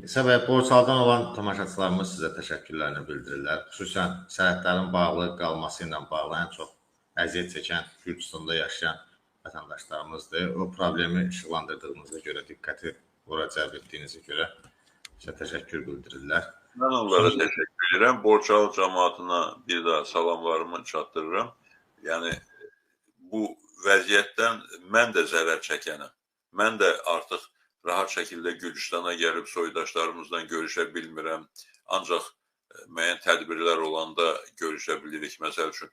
Səbəb borçlardan olan tamaşaçılarımız sizə təşəkkürlərini bildirirlər. Xüsusən sərhədlərin bağlı qalması ilə bağlı ən çox əziyyət çəkən Gürcüstanda yaşayan vətəndaşlarımızdır. O problemi işıqlandırdığınıza görə, diqqəti ora cəlb etdiyinizə görə sizə təşəkkür bildirirlər. Mən onlara təşəkkür edirəm. Borçalı cəmaatına bir daha salamlarımı çatdırıram. Yəni, bu vəziyyətdən mən də zərər çəkənəm. Mən də artıq rahat şəkildə Gürcüstana gəlib soydaşlarımızla görüşə bilmirəm. Ancaq müəyyən tədbirlər olanda görüşə bilirik. Məsəl üçün,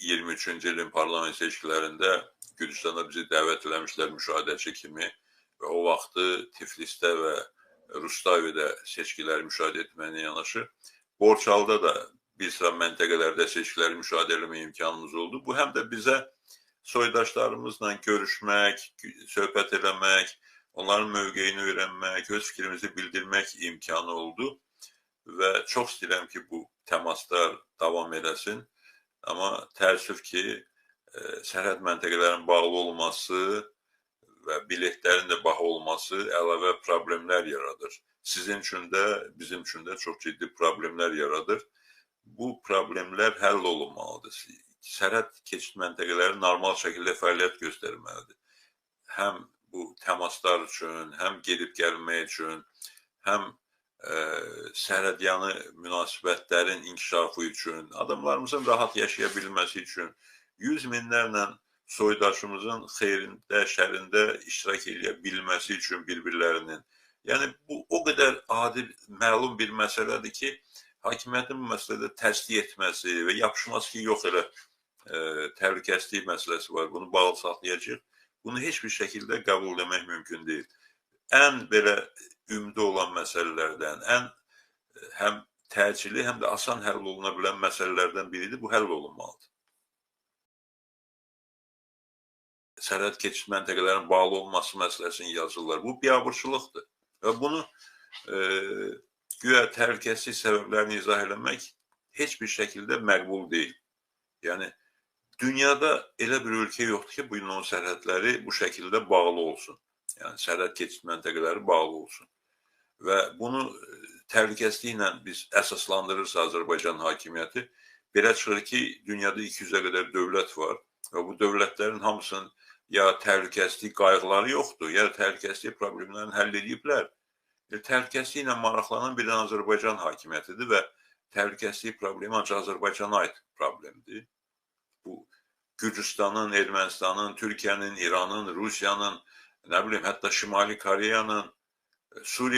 23-cü ilin parlament seçkilərində Gürcüstana bizi dəvət eləmişlər müşahidəçi kimi və o vaxtı Tiflisdə və Rustavidə seçkiləri müşahidə etməklə yanaşı, Borçalıda da bir sıra məntəqələrdə seçkiləri müşahidə etmə imkanımız oldu. Bu həm də bizə soydaşlarımızla görüşmək, söhbət eləmək, onların mövqeyini öyrənmək, öz fikrimizi bildirmək imkanı oldu və çox istəyirəm ki, bu təmaslar davam eləsin. Amma təəssüf ki, sərhəd məntəqələrinin bağlı olması və biletlərin də baha olması əlavə problemlər yaradır. Sizin üçün də, bizim üçün də çox ciddi problemlər yaradır. Bu problemlər həll olunmalıdır. Sərhəd keçid məntəqələri normal şəkildə fəaliyyət göstərməlidir. Həm bu təmaslar üçün, həm gedib gəlmək üçün, həm sərhədyanı münasibətlərin inkişafı üçün, adamlarımızın rahat yaşaya bilməsi üçün, yüz minlərlə soydaşımızın xeyrində, şərində iştirak edə bilməsi üçün bir-birlərinin. Yəni, bu o qədər adi, məlum bir məsələdir ki, hakimiyyətin bu məsələdə təsdiq etməsi və yapışması ki, yox elə təhlükəsizlik məsələsi var, bunu bağlı saxlayacaq. Bunu heç bir şəkildə qəbul etmək mümkün deyil. Ən belə ümidi olan məsələlərdən, həm təcili, həm də asan həll oluna bilən məsələlərdən biridir, bu həll olunmalıdır. Sərhəd keçid məntəqələrinin bağlı olması məsələsini yazırlar. Bu biabırçılıqdır və bunu güya təhlükəsizlik səbəblərini izah eləmək heç bir şəkildə məqbul deyil. Yəni, dünyada elə bir ölkə yoxdur ki, bu günün sərhədləri bu şəkildə bağlı olsun. Yəni, sərhəd keçid məntəqələri bağlı olsun. Və bunu təhlükəsizliklə biz əsaslandırırsa Azərbaycan hakimiyyəti, belə çıxır ki, dünyada 200-ə qədər dövlət var və bu dövlətlərin hamısının ya təhlükəsizlik qayğıları yoxdur, ya təhlükəsizlik problemlərini həll ediblər. Təhlükəsizliklə maraqlanan bir Azərbaycan hakimiyyətidir və təhlükəsizlik problemi ancaq Azərbaycana aid problemdir. Bu, Gürcüstanın, Ermənistanın, Türkiyənin, İranın, Rusiyanın, nə bilim, hətta Şimali Koreyanın, Suriya